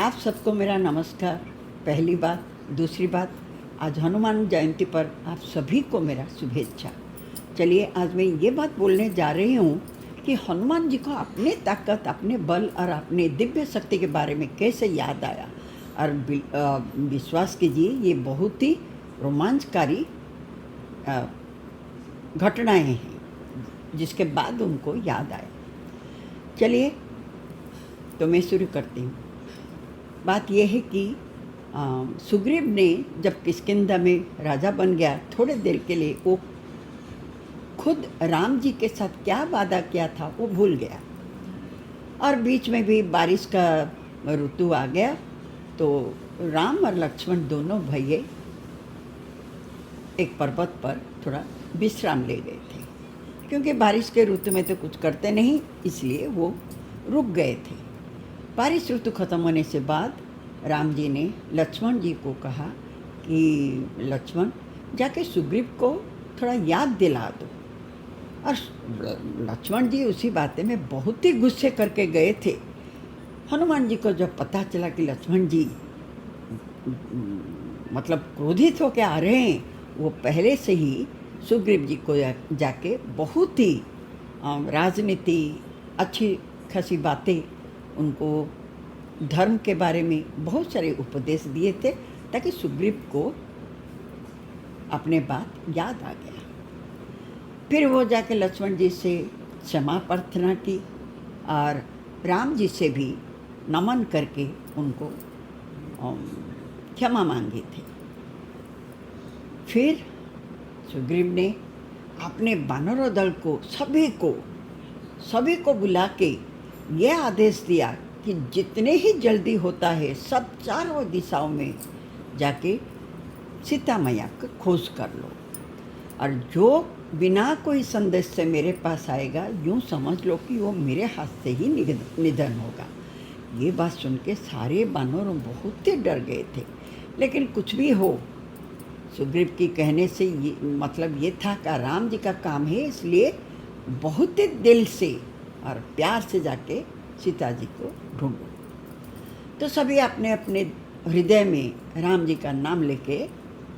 आप सबको मेरा नमस्कार। पहली बात। दूसरी बात, आज हनुमान जयंती पर आप सभी को मेरा शुभेच्छा। चलिए, आज मैं ये बात बोलने जा रही हूँ कि हनुमान जी को अपने ताकत, अपने बल और अपने दिव्य शक्ति के बारे में कैसे याद आया। और विश्वास कीजिए, ये बहुत ही रोमांचकारी घटनाएं हैं जिसके बाद उनको याद आया। चलिए, तो मैं शुरू करती हूँ। बात यह है कि सुग्रीव ने जब किष्किंधा में राजा बन गया, थोड़े देर के लिए वो खुद राम जी के साथ क्या वादा किया था वो भूल गया। और बीच में भी बारिश का ऋतु आ गया, तो राम और लक्ष्मण दोनों भैये एक पर्वत पर थोड़ा विश्राम ले गए थे, क्योंकि बारिश के ऋतु में तो कुछ करते नहीं, इसलिए वो रुक गए थे। बारिश ऋतु खत्म होने से बाद राम जी ने लक्ष्मण जी को कहा कि लक्ष्मण, जाके सुग्रीव को थोड़ा याद दिला दो। और लक्ष्मण जी उसी बातें में बहुत ही गुस्से करके गए थे। हनुमान जी को जब पता चला कि लक्ष्मण जी मतलब क्रोधित होकर आ रहे हैं, वो पहले से ही सुग्रीव जी को जाके बहुत ही राजनीति, अच्छी खासी बातें, उनको धर्म के बारे में बहुत सारे उपदेश दिए थे, ताकि सुग्रीव को अपने बात याद आ गया। फिर वो जाके लक्ष्मण जी से क्षमा प्रार्थना की और राम जी से भी नमन करके उनको क्षमा मांगी थी। फिर सुग्रीव ने अपने वानरों दल को सभी को बुला के ये आदेश दिया कि जितने ही जल्दी होता है सब चारों दिशाओं में जाके सीता मैया की खोज कर लो, और जो बिना कोई संदेश से मेरे पास आएगा, यूँ समझ लो कि वो मेरे हाथ से ही निधन होगा। ये बात सुन के सारे वानर बहुत ही डर गए थे, लेकिन कुछ भी हो, सुग्रीव की कहने से ये मतलब ये था कि राम जी का काम है, इसलिए बहुत ही दिल से और प्यार से जाके सीता जी को ढूंढो। तो सभी अपने अपने हृदय में राम जी का नाम लेके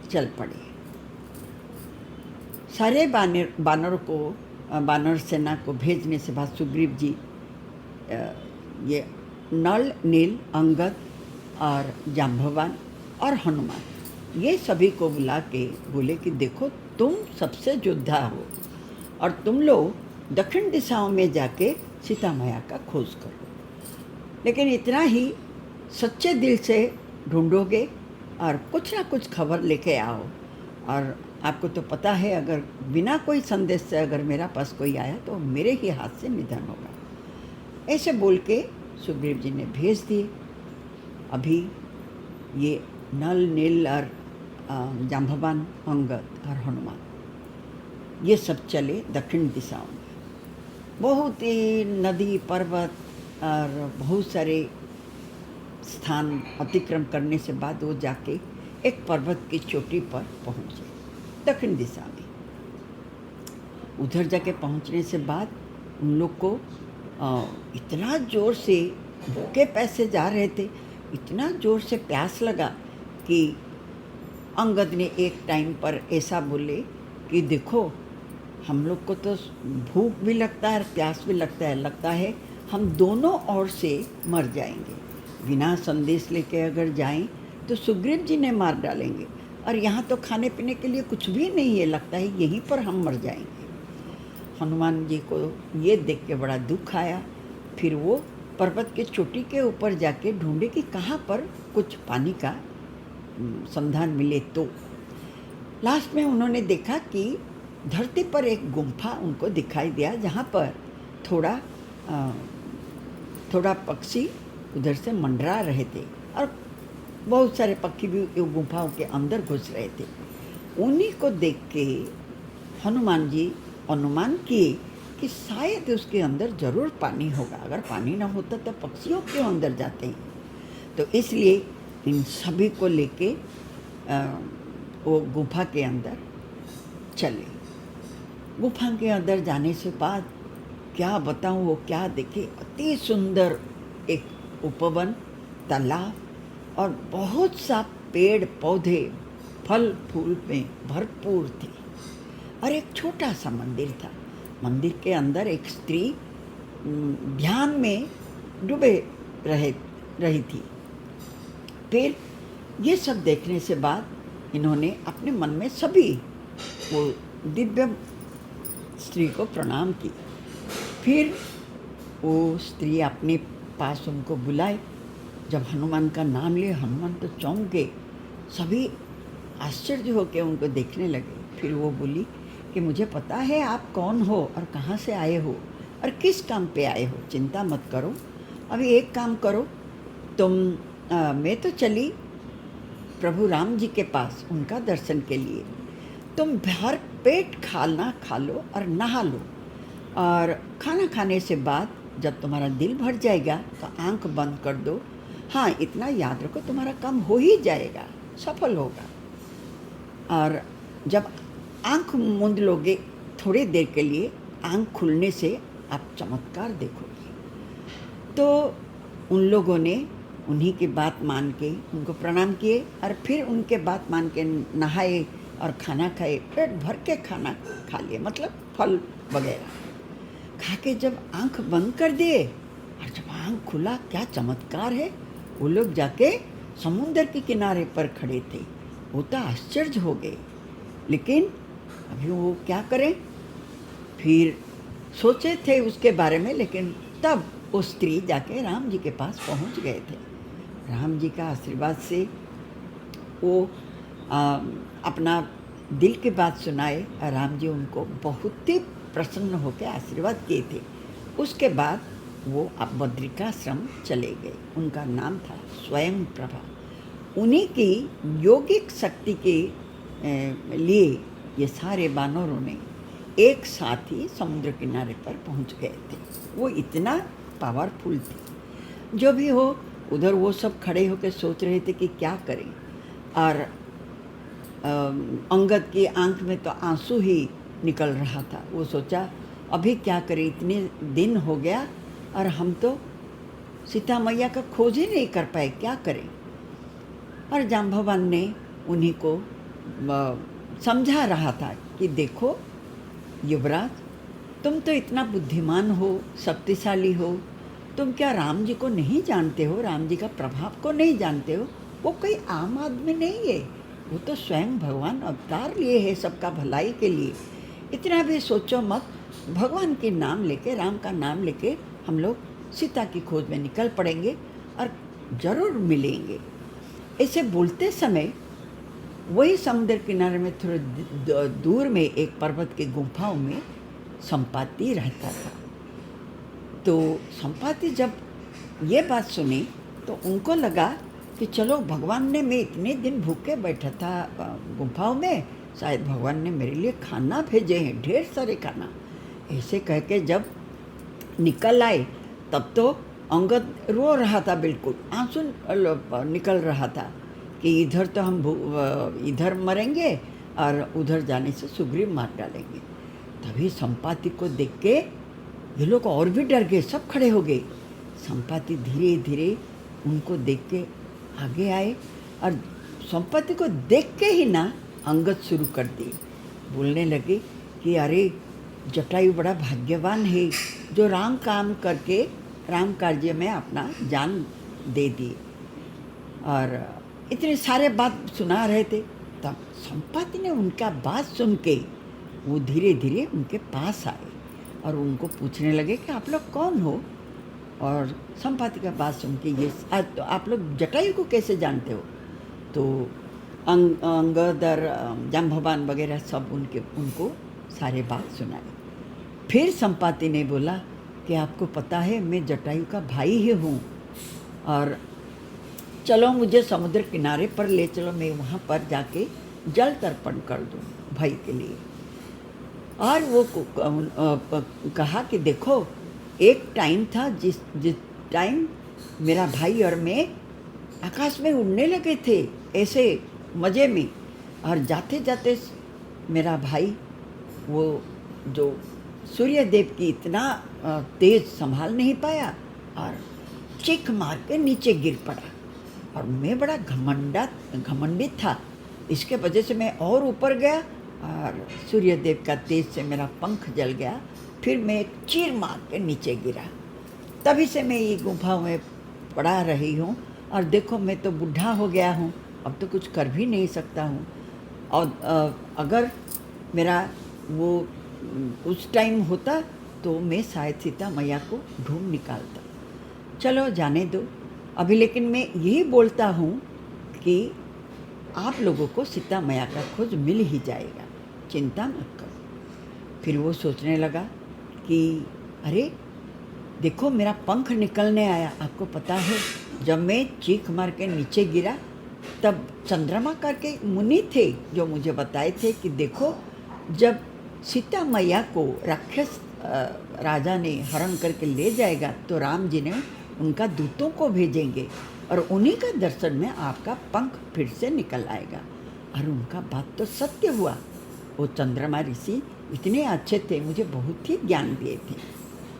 चल पड़े। सारे बानर सेना को भेजने से बाद सुग्रीव जी ये नल, नील, अंगद और जाम्बवान और हनुमान, ये सभी को बुला के बोले कि देखो, तुम सबसे योद्धा हो और तुम लोग दक्षिण दिशाओं में जाके सीता मैया का खोज करो, लेकिन इतना ही सच्चे दिल से ढूंढोगे और कुछ ना कुछ खबर लेके आओ। और आपको तो पता है, अगर बिना कोई संदेश से अगर मेरा पास कोई आया तो मेरे ही हाथ से निधन होगा। ऐसे बोल के सुग्रीव जी ने भेज दिए। अभी ये नल, नील और जाम्बवान, अंगद और हनुमान, ये सब चले दक्षिण दिशाओं में। बहुत ही नदी, पर्वत और बहुत सारे स्थान अतिक्रम करने से बाद वो जाके एक पर्वत की चोटी पर पहुँचे दक्षिण दिशा में। उधर जाके पहुँचने से बाद उन लोग को इतना ज़ोर से, भूखे पैसे जा रहे थे, इतना ज़ोर से प्यास लगा कि अंगद ने एक टाइम पर ऐसा बोले कि देखो, हम लोग को तो भूख भी लगता है और प्यास भी लगता है हम दोनों ओर से मर जाएंगे। बिना संदेश लेके अगर जाएं तो सुग्रीव जी ने मार डालेंगे, और यहाँ तो खाने पीने के लिए कुछ भी नहीं है, लगता है यहीं पर हम मर जाएंगे। हनुमान जी को ये देख के बड़ा दुख आया। फिर वो पर्वत के चोटी के ऊपर जाके ढूंढे कि कहाँ पर कुछ पानी का संधान मिले। तो लास्ट में उन्होंने देखा कि धरती पर एक गुम्फा उनको दिखाई दिया, जहाँ पर थोड़ा पक्षी उधर से मंडरा रहे थे और बहुत सारे पक्षी भी गुम्फाओं के अंदर घुस रहे थे। उन्हीं को देख के हनुमान जी अनुमान किए कि शायद उसके अंदर ज़रूर पानी होगा, अगर पानी ना होता तो पक्षियों क्यों अंदर जाते हैं। तो इसलिए इन सभी को लेके वो गुफा के अंदर चले। गुफा के अंदर जाने से बाद क्या बताऊँ, वो क्या देखे, अति सुंदर एक उपवन तालाब और बहुत सा पेड़ पौधे फल फूल में भरपूर थे और एक छोटा सा मंदिर था। मंदिर के अंदर एक स्त्री ध्यान में डूबे रही थी। फिर ये सब देखने से बाद इन्होंने अपने मन में सभी वो दिव्य स्त्री को प्रणाम की। फिर वो स्त्री अपने पास उनको बुलाए। जब हनुमान का नाम लिए हनुमान तो चौंक गए, सभी आश्चर्य होकर उनको देखने लगे। फिर वो बोली कि मुझे पता है आप कौन हो और कहाँ से आए हो और किस काम पे आए हो। चिंता मत करो, अभी एक काम करो, मैं तो चली प्रभु राम जी के पास उनका दर्शन के लिए। तुम भर पेट खाना खा लो और नहा लो, और खाना खाने से बाद जब तुम्हारा दिल भर जाएगा तो आंख बंद कर दो। हाँ, इतना याद रखो, तुम्हारा काम हो ही जाएगा, सफल होगा। और जब आंख मूंद लोगे थोड़ी देर के लिए, आंख खुलने से आप चमत्कार देखोगे। तो उन लोगों ने उन्हीं की बात मान के उनको प्रणाम किए और फिर उनके बात मान के नहाए और खाना खाए, पेट भर के खाना खा लिए, मतलब फल वगैरह खा के जब आंख बंद कर दिए और जब आंख खुला, क्या चमत्कार है, वो लोग जाके समुद्र के किनारे पर खड़े थे। वो तो आश्चर्य हो गए, लेकिन अभी वो क्या करें। फिर सोचे थे उसके बारे में, लेकिन तब वो स्त्री जाके राम जी के पास पहुंच गए थे। राम जी का आशीर्वाद से वो अपना दिल की बात सुनाए और राम जी उनको बहुत ही प्रसन्न होकर आशीर्वाद किए थे। उसके बाद वो अब बद्रिकाश्रम चले गए। उनका नाम था स्वयं प्रभा। उन्हीं की योगिक शक्ति के लिए ये सारे बानरों ने एक साथ ही समुद्र किनारे पर पहुंच गए थे। वो इतना पावरफुल थे। जो भी हो, उधर वो सब खड़े होकर सोच रहे थे कि क्या करें। और अंगद की आंख में तो आंसू ही निकल रहा था। वो सोचा अभी क्या करें, इतने दिन हो गया और हम तो सीता मैया का खोज ही नहीं कर पाए, क्या करें। और जाम्बवान ने उन्हीं को समझा रहा था कि देखो युवराज, तुम तो इतना बुद्धिमान हो, शक्तिशाली हो, तुम क्या राम जी को नहीं जानते हो, राम जी का प्रभाव को नहीं जानते हो। वो कोई आम आदमी नहीं है, वो तो स्वयं भगवान अवतार लिए है सबका भलाई के लिए। इतना भी सोचो मत, भगवान के नाम लेके, राम का नाम लेके हम लोग सीता की खोज में निकल पड़ेंगे और ज़रूर मिलेंगे। ऐसे बोलते समय वही समुद्र किनारे में थोड़े दूर में एक पर्वत की गुफाओं में संपाति रहता था। तो संपाति जब ये बात सुनी तो उनको लगा कि चलो, भगवान ने, मैं इतने दिन भूखे बैठा था गुफाओं में, शायद भगवान ने मेरे लिए खाना भेजे हैं, ढेर सारे खाना। ऐसे कह के जब निकल आए तब तो अंगद रो रहा था, बिल्कुल आंसू निकल रहा था कि इधर तो हम इधर मरेंगे और उधर जाने से सुग्रीव मार डालेंगे। तभी संपाति को देख के ये लोग और भी डर गए, सब खड़े हो गए। संपाति धीरे धीरे उनको देख के आगे आए और संपाति को देख के ही ना अंगद शुरू कर दिए, बोलने लगे कि अरे जटायु बड़ा भाग्यवान है जो राम काम करके राम कार्य में अपना जान दे दिए। और इतने सारे बात सुना रहे थे। तब संपाति ने उनका बात सुन के वो धीरे धीरे उनके पास आए और उनको पूछने लगे कि आप लोग कौन हो। और संपाति का बात सुन के ये तो आप लोग जटायु को कैसे जानते हो। तो अंगद और जाम्बवान वगैरह सब उनको सारे बात सुनाए। फिर संपाति ने बोला कि आपको पता है मैं जटायु का भाई ही हूँ, और चलो मुझे समुद्र किनारे पर ले चलो, मैं वहाँ पर जाके जल तर्पण कर दूँ भाई के लिए। और वो कहा कि देखो, एक टाइम था जिस टाइम मेरा भाई और मैं आकाश में उड़ने लगे थे ऐसे मज़े में, और जाते जाते मेरा भाई वो जो सूर्य देव की इतना तेज संभाल नहीं पाया और चीख मार के नीचे गिर पड़ा। और मैं बड़ा घमंडित था। इसके वजह से मैं और ऊपर गया और सूर्यदेव का तेज से मेरा पंख जल गया। फिर मैं एक चीर मार के नीचे गिरा। तभी से मैं ये गुफा में पड़ा रही हूँ। और देखो मैं तो बूढ़ा हो गया हूँ, अब तो कुछ कर भी नहीं सकता हूँ। और अगर मेरा वो उस टाइम होता तो मैं शायद सीता मैया को ढूंढ निकालता। चलो जाने दो अभी, लेकिन मैं यही बोलता हूँ कि आप लोगों को सीता मैया का खोज मिल ही जाएगा, चिंता मत करो। फिर वो सोचने लगा कि अरे देखो मेरा पंख निकलने आया। आपको पता है जब मैं चीख मार के नीचे गिरा तब चंद्रमा करके मुनि थे जो मुझे बताए थे कि देखो जब सीता मैया को राक्षस राजा ने हरण करके ले जाएगा तो राम जी ने उनका दूतों को भेजेंगे और उन्हीं का दर्शन में आपका पंख फिर से निकल आएगा। और उनका बात तो सत्य हुआ। वो चंद्रमा ऋषि इतने अच्छे थे, मुझे बहुत ही ज्ञान दिए थे,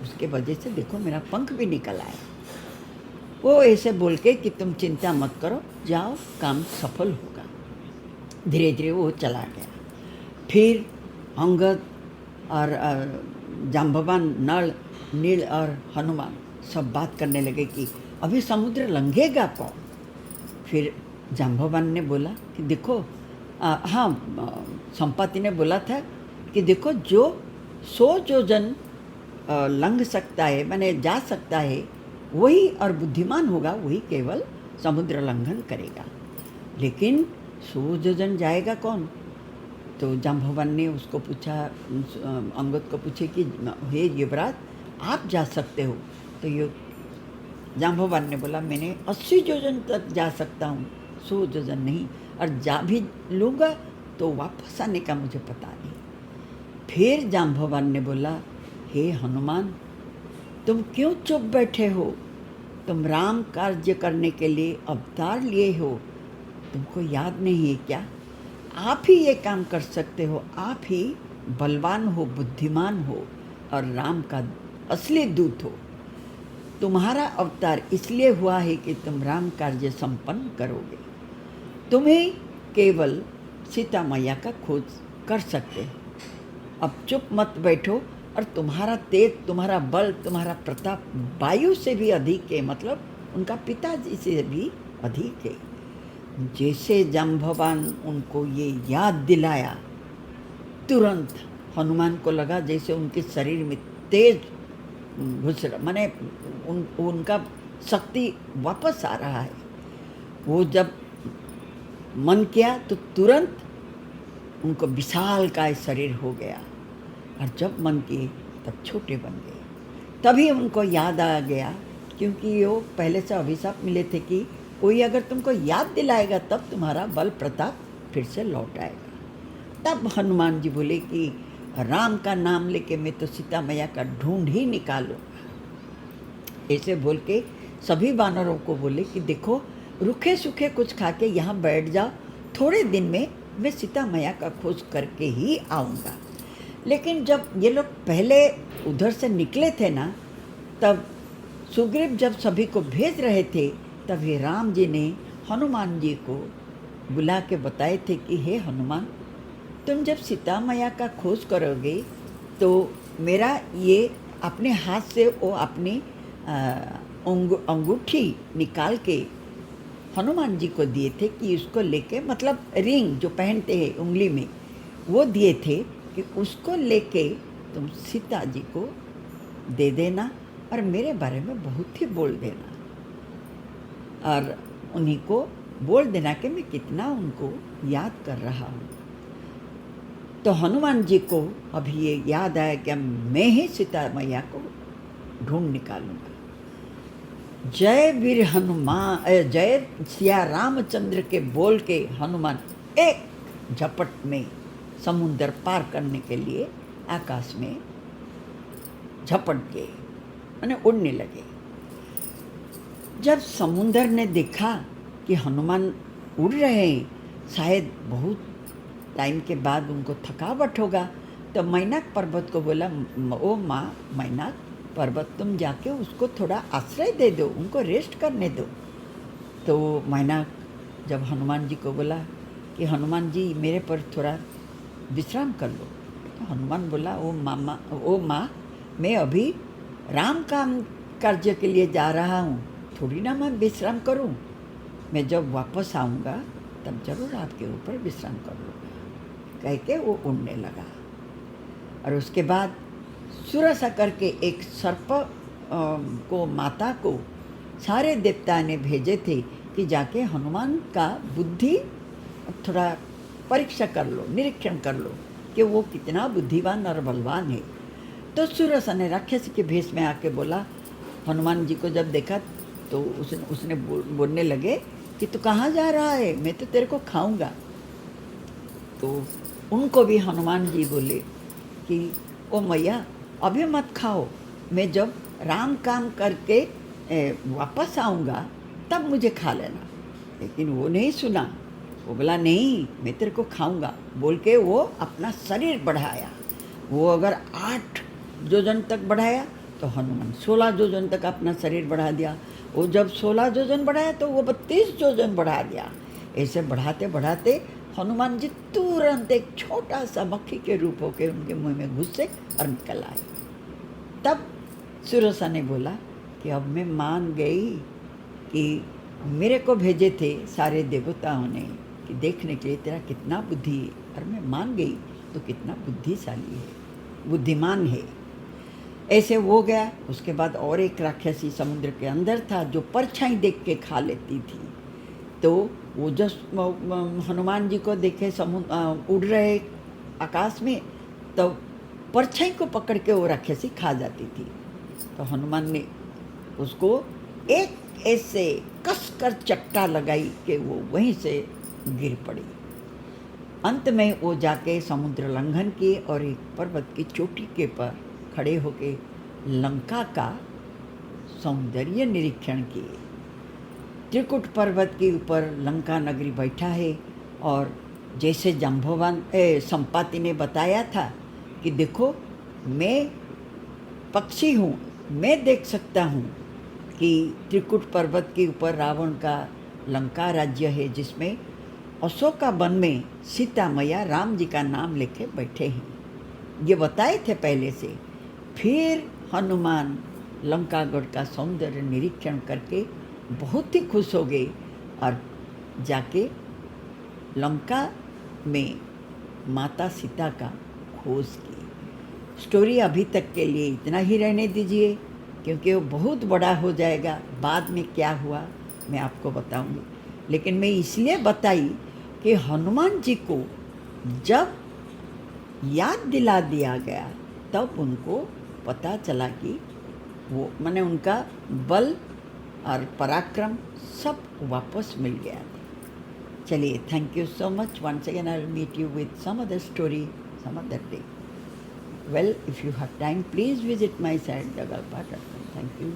उसके वजह से देखो मेरा पंख भी निकल आया। वो ऐसे बोल के कि तुम चिंता मत करो, जाओ काम सफल होगा। धीरे धीरे वो चला गया। फिर अंगद और जाम्बवान, नल, नील और हनुमान सब बात करने लगे कि अभी समुद्र लंघेगा कौन। फिर जाम्बवान ने बोला कि देखो हाँ संपत्ति ने बोला था कि देखो जो 100 योजन लंघ सकता है, माने जा सकता है, वही और बुद्धिमान होगा वही केवल समुद्र लंघन करेगा। लेकिन 100 योजन जाएगा कौन। तो जाम्बवान ने उसको पूछा, अंगद को पूछे कि हे युवराज आप जा सकते हो। तो ये जाम्बवान ने बोला मैंने 80 योजन तक जा सकता हूँ, 100 योजन नहीं, और जा भी लूँगा तो वापस आने का मुझे पता नहीं। फिर जाम्बवान ने बोला हे हनुमान तुम क्यों चुप बैठे हो, तुम राम कार्य करने के लिए अवतार लिए हो, तुमको याद नहीं है क्या। आप ही ये काम कर सकते हो, आप ही बलवान हो, बुद्धिमान हो और राम का असली दूत हो। तुम्हारा अवतार इसलिए हुआ है कि तुम राम कार्य संपन्न करोगे। तुम्हें केवल सीता मैया का खोज कर सकते हो। अब चुप मत बैठो। और तुम्हारा तेज, तुम्हारा बल, तुम्हारा प्रताप वायु से भी अधिक है, मतलब उनका पिताजी से भी अधिक है। जैसे जाम्बवान उनको ये याद दिलाया, तुरंत हनुमान को लगा जैसे उनके शरीर में तेज घुस रहा, माने उनका शक्ति वापस आ रहा है। वो जब मन किया तो तुरंत उनको विशाल का शरीर हो गया, और जब मन किए तब छोटे बन गए। तभी उनको याद आ गया, क्योंकि वो पहले से अभिशाप मिले थे कि कोई अगर तुमको याद दिलाएगा तब तुम्हारा बल प्रताप फिर से लौट आएगा। तब हनुमान जी बोले कि राम का नाम लेके मैं तो सीता मैया का ढूंढ ही निकालूंगा। ऐसे बोल के सभी वानरों को बोले कि देखो रूखे सूखे कुछ खा के यहाँ बैठ जाओ, थोड़े दिन में मैं सीता मैया का खोज करके ही आऊँगा। लेकिन जब ये लोग पहले उधर से निकले थे ना, तब सुग्रीव जब सभी को भेज रहे थे तभी राम जी ने हनुमान जी को बुला के बताए थे कि हे हनुमान तुम जब सीता मैया का खोज करोगे तो मेरा ये अपने हाथ से वो अपनी अंगूठी निकाल के हनुमान जी को दिए थे कि उसको लेके, मतलब रिंग जो पहनते हैं उंगली में, वो दिए थे कि उसको लेके तुम सीता जी को दे देना और मेरे बारे में बहुत ही बोल देना, और उन्हीं को बोल देना कि मैं कितना उनको याद कर रहा हूँ। तो हनुमान जी को अभी ये याद आया कि मैं ही सीता मैया को ढूंढ निकालूंगा। जय वीर हनुमान, जय सिया रामचंद्र के बोल के हनुमान एक झपट में समुद्र पार करने के लिए आकाश में झपट गए, माने उड़ने लगे। जब समुद्र ने देखा कि हनुमान उड़ रहे हैं, शायद बहुत टाइम के बाद उनको थकावट होगा, तो मैनाक पर्वत को बोला ओ माँ मैनाक पर्वत तुम जाके उसको थोड़ा आश्रय दे दो, उनको रेस्ट करने दो। तो मैना जब हनुमान जी को बोला कि हनुमान जी मेरे पर थोड़ा विश्राम कर लो, तो हनुमान बोला ओ माँ, मैं अभी राम काम कार्य के लिए जा रहा हूँ, थोड़ी ना मैं विश्राम करूँ। मैं जब वापस आऊँगा तब जरूर आपके ऊपर विश्राम कर लूँगा, कह के वो उड़ने लगा। और उसके बाद सुरसा करके एक सर्प को, माता को सारे देवता ने भेजे थे कि जाके हनुमान का बुद्धि थोड़ा परीक्षा कर लो, निरीक्षण कर लो कि वो कितना बुद्धिमान और बलवान है। तो सुरसा ने राक्षस के भेष में आके बोला, हनुमान जी को जब देखा तो उसने बोलने लगे कि तू कहाँ जा रहा है, मैं तो तेरे को खाऊंगा। तो उनको भी हनुमान जी बोले कि ओ मैया अभी मत खाओ, मैं जब राम काम करके वापस आऊँगा तब मुझे खा लेना। लेकिन वो नहीं सुना, वो बोला नहीं मैं तेरे को खाऊंगा बोल के वो अपना शरीर बढ़ाया। वो अगर 8 योजन तक बढ़ाया तो हनुमान 16 योजन तक अपना शरीर बढ़ा दिया। वो जब 16 योजन बढ़ाया तो वो 32 योजन बढ़ा दिया। ऐसे बढ़ाते बढ़ाते हनुमान जी तुरंत एक छोटा सा मक्खी के रूप होकर उनके मुंह में घुसे और निकल आए। तब सुरसा ने बोला कि अब मैं मान गई कि मेरे को भेजे थे सारे देवताओं ने कि देखने के लिए तेरा कितना बुद्धि है, और मैं मान गई तो कितना बुद्धिशाली है, बुद्धिमान है। ऐसे हो गया। उसके बाद और एक राक्षसी समुद्र के अंदर था जो परछाई देख के खा लेती थी। तो वो जब हनुमान जी को देखे उड़ रहे आकाश में, तो परछाई को पकड़ के वो राक्षसी खा जाती थी। तो हनुमान ने उसको एक ऐसे कसकर चट्टा लगाई कि वो वहीं से गिर पड़ी। अंत में वो जाके समुद्र लंघन किए और एक पर्वत की चोटी के पर खड़े होके लंका का सौंदर्य निरीक्षण किए। त्रिकुट पर्वत के ऊपर लंका नगरी बैठा है, और जैसे जाम्बवान संपाति ने बताया था कि देखो मैं पक्षी हूँ, मैं देख सकता हूँ कि त्रिकुट पर्वत के ऊपर रावण का लंका राज्य है, जिसमें अशोका वन में सीता मैया राम जी का नाम लेके बैठे हैं। ये बताए थे पहले से। फिर हनुमान लंकागढ़ का सौंदर्य निरीक्षण करके बहुत ही खुश हो गए और जाके लंका में माता सीता का खोज की। स्टोरी अभी तक के लिए इतना ही रहने दीजिए, क्योंकि वो बहुत बड़ा हो जाएगा। बाद में क्या हुआ मैं आपको बताऊंगी, लेकिन मैं इसलिए बताई कि हनुमान जी को जब याद दिला दिया गया तब उनको पता चला कि वो माने उनका बल और पराक्रम सब वापस मिल गया। चलिए, thank you so much. Once again I will meet you with some other story some other day. Well, if you have time, please visit my site jagalpa.com. Thank you.